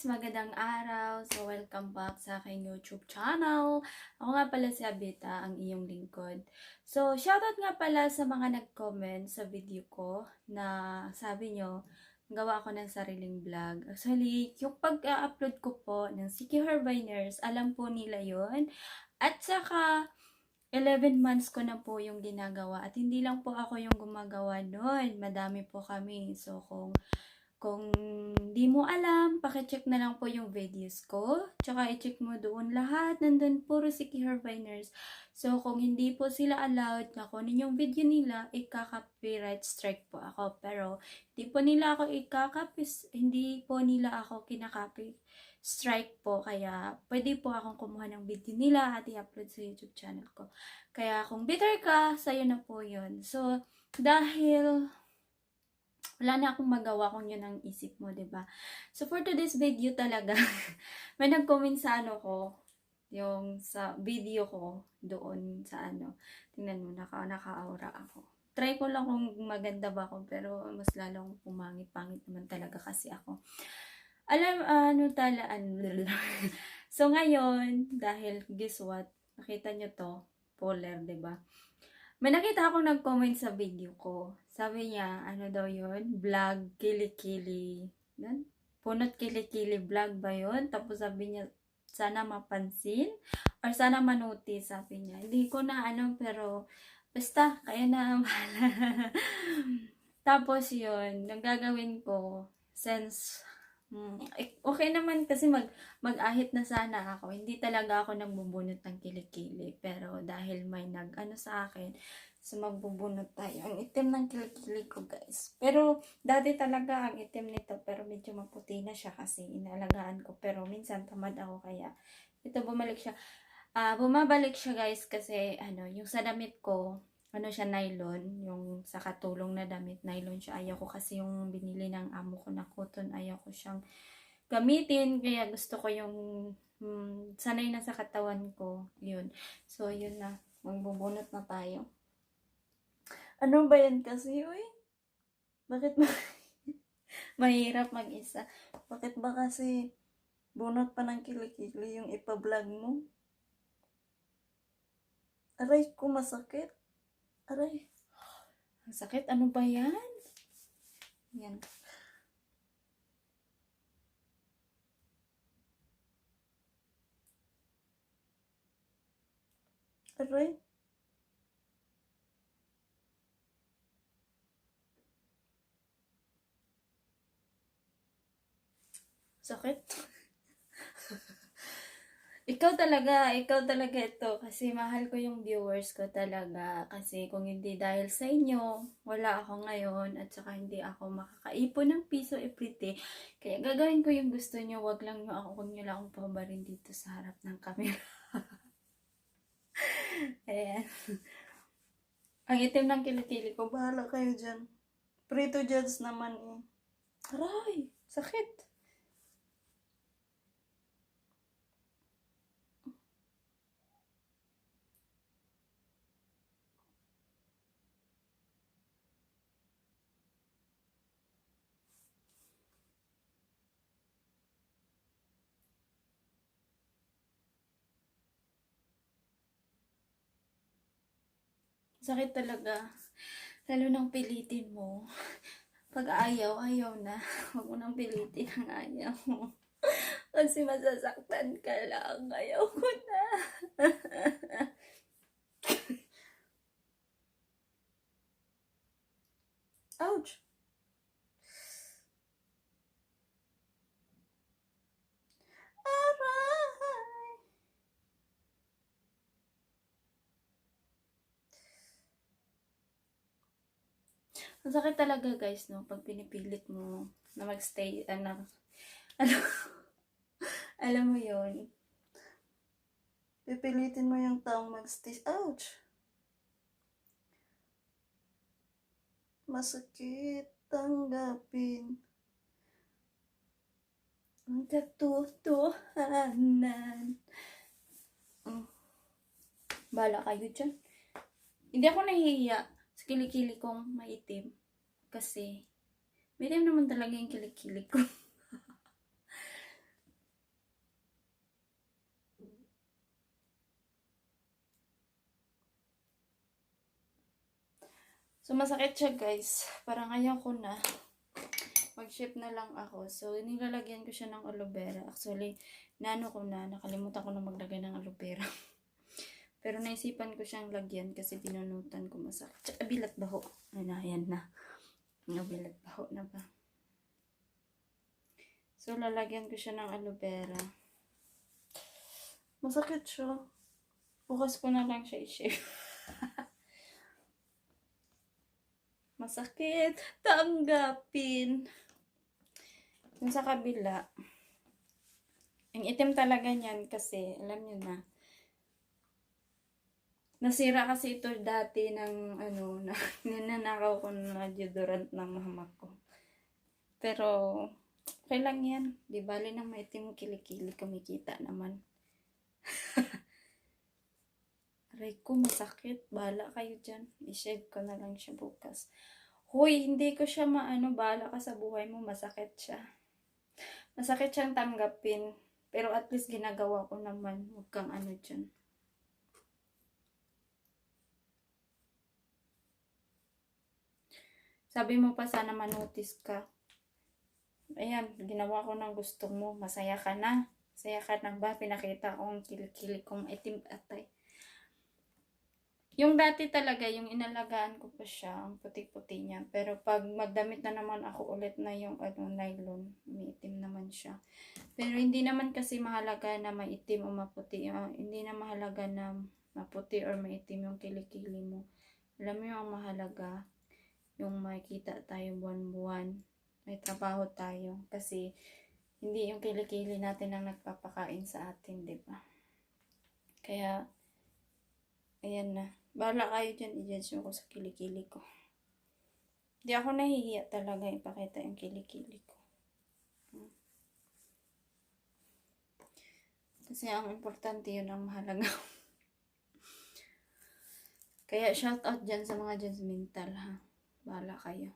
Magandang araw. So, welcome back sa aking YouTube channel. Ako nga pala si Abita, ang iyong lingkod. So, shoutout nga pala sa mga nag-comment sa video ko na sabi nyo, gawa ako ng sariling vlog. Actually, yung pag-upload ko po ng CQ Herbiners, alam po nila yon. At saka, 11 months ko na po yung ginagawa. At hindi lang po ako yung gumagawa doon. Madami po kami. So, kung di mo alam, pakicheck na lang po yung videos ko. Tsaka i-check mo doon lahat. Nandun puro si Herbiners. So, kung hindi po sila allowed na kunin yung video nila, ika-copyright strike po ako. Pero, hindi po nila ako kinakopy strike po. Kaya, pwede po akong kumuha ng video nila at i-upload sa YouTube channel ko. Kaya, kung bitter ka, sa'yo na po yun. So, dahil wala na akong magawa kung yun ang isip mo, 'di ba? So for today's video talaga, may nag-comment sa ano ko, yung sa video ko doon sa ano. Tingnan mo, naka-aura ako. Try ko lang kung maganda ba ako, pero mas lalong pumangit-pangit naman talaga kasi ako. So ngayon, dahil guess what? Nakita nyo to, polar, 'di ba? May nakita akong nag-comment sa video ko. Sabi niya, ano daw yun? Vlog, kilikili. Yan? Punot kilikili vlog ba yun? Tapos sabi niya, sana mapansin or sana manotice, sabi niya. Hindi ko na ano, pero basta, kaya na bahala. Tapos yun, yung gagawin ko, since okay naman kasi mag-ahit na sana ako. Hindi talaga ako nagbubunot ng kilikili. Pero dahil may nag-ano sa akin, so magbubunot tayo. Ang itim ng kilikili ko, guys. Pero dati talaga ang itim nito. Pero medyo maputi na siya kasi inaalagaan ko. Pero minsan tamad ako kaya ito bumalik siya. Bumabalik siya, guys, kasi ano, yung sa damit ko, ano siya, nylon, yung sa katulong na damit, nylon siya. Ayaw ko kasi yung binili ng amo ko na cotton, ayaw ko siyang gamitin, kaya gusto ko yung sanay na sa katawan ko, yun. So, yun na, magbubunot na tayo. Ano ba yan kasi, uy? Bakit ba? Mahirap mag-isa. Bakit ba kasi bunot pa ng kilikili yung ipa-vlog mo? Aray ko, masakit. Aray. Ang sakit. Ano ba yan? Yan. Aray. Sakit. ikaw talaga ito. Kasi mahal ko yung viewers ko talaga. Kasi kung hindi dahil sa inyo, wala ako ngayon. At saka hindi ako makakaipon ng piso everyday. Kaya gagawin ko yung gusto nyo. Wag nyo lang akong pabarin dito sa harap ng camera. Ayan. Ang itim ng kilikili ko. Bahala kayo dyan. Free to judge naman eh. Aray! Sakit! Sakit talaga. Lalo nang pilitin mo. Pag ayaw, ayaw na. Huwag mo nang pilitin ang ayaw mo. Kasi masasaktan ka lang. Ayaw ko na. Ouch! Aray! Ang sakit talaga, guys, no? Pag pinipilit mo na magstay, ano, alam mo yon. Pipilitin mo yung taong magstay. Ouch! Masakit tanggapin ang katotohanan. Bala kayo dyan. Hindi ako nahihiya sa kilikili kong maitim. Kasi, maitim naman talaga yung kilikili ko. So, masakit siya, guys. Parang ayaw ko na. Mag-ship na lang ako. So, nilalagyan ko siya ng aloe vera. Actually, nakalimutan ko na maglagay ng aloe vera. Pero naisipan ko siyang lagyan kasi pinunutan ko masakit. Tsaka bilat baho. Ayan na. Bilat baho na ba? So, lalagyan ko siya ng aloe vera. Masakit siya. Bukas ko na lang siya i-shave. Masakit. Tanggapin. Yung sa kabila. Ang itim talaga niyan kasi, alam niyo na. Nasira kasi ito dati ng, ninanakaw ko na deodorant ng mama ko. Pero, okay lang yan. Di bali ng maitim kilikili, kumikita naman. Aray ko, masakit. Bahala kayo dyan. I-shave ko na lang siya bukas. Hoy, hindi ko siya bahala ka sa buhay mo. Masakit siya. Masakit siyang tanggapin. Pero at least ginagawa ko naman. Huwag kang dyan. Sabi mo pa sana manotice ka. Ayan, ginawa ko ng gusto mo. Masaya ka na. Masaya ka na ba? Pinakita ko ang kilikili kong itim atay. Yung dati talaga, yung inalagaan ko pa siya, ang puti-puti niya. Pero pag magdamit na naman ako ulit na yung nylon, maitim naman siya. Pero hindi naman kasi mahalaga na maitim o maputi. Hindi na mahalaga na maputi or maitim yung kilikili mo. Alam mo yung ang mahalaga, yung makikita tayo buwan-buwan. May trabaho tayo. Kasi hindi yung kilikili natin ang nagpapakain sa atin, di ba? Kaya, ayan na. Bahala kayo dyan, i-judge mo ko sa kilikili ko. Di ako nahihiya talaga ipakita yung kilikili ko. Kasi ang importante yun ang mahalaga. Kaya shout out dyan sa mga judgmental, ha. Bahala kayo.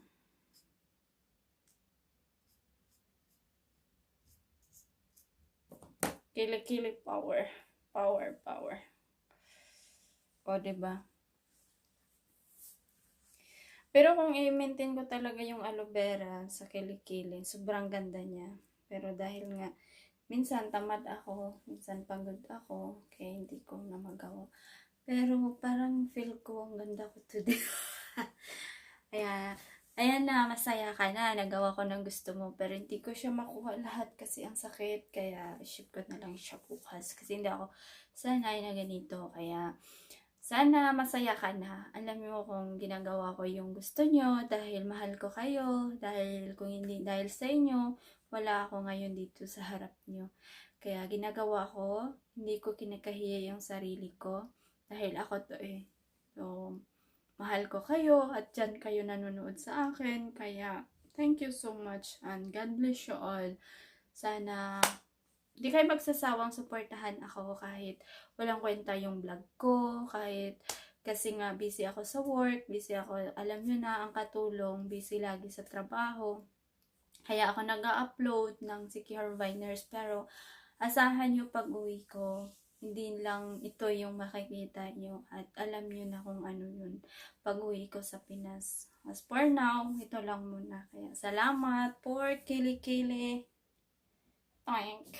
Kilikili power. Power. O, diba? Pero kung i-maintain ko talaga yung aloe vera sa kilikili, sobrang ganda niya. Pero dahil nga, minsan tamad ako, minsan pagod ako, kaya hindi ko na magawa. Pero parang feel ko ang ganda ko today. Kaya, ayan na, masaya ka na, nagawa ko ng gusto mo. Pero hindi ko siya makuha lahat kasi ang sakit. Kaya, ship ko na lang siya bukas. Kasi hindi ako sanay na ganito. Kaya, sana masaya ka na. Alam mo kung ginagawa ko yung gusto nyo dahil mahal ko kayo. Dahil kung hindi dahil sa inyo, wala ako ngayon dito sa harap nyo. Kaya ginagawa ko, hindi ko kinakahiya yung sarili ko. Dahil ako to eh. So, mahal ko kayo at dyan kayo nanonood sa akin. Kaya, thank you so much and God bless you all. Sana di kayo magsasawang suportahan ako kahit walang kwenta yung vlog ko, kahit kasi nga busy ako sa work, busy ako, alam nyo na, ang katulong, busy lagi sa trabaho. Kaya ako nag-upload ng Secure Viners, pero asahan nyo pag uwi ko, hindi lang ito yung makikita nyo at alam nyo na kung ano yun pag uwi ko sa Pinas. As for now, ito lang muna. Kaya salamat for kilikili. Thank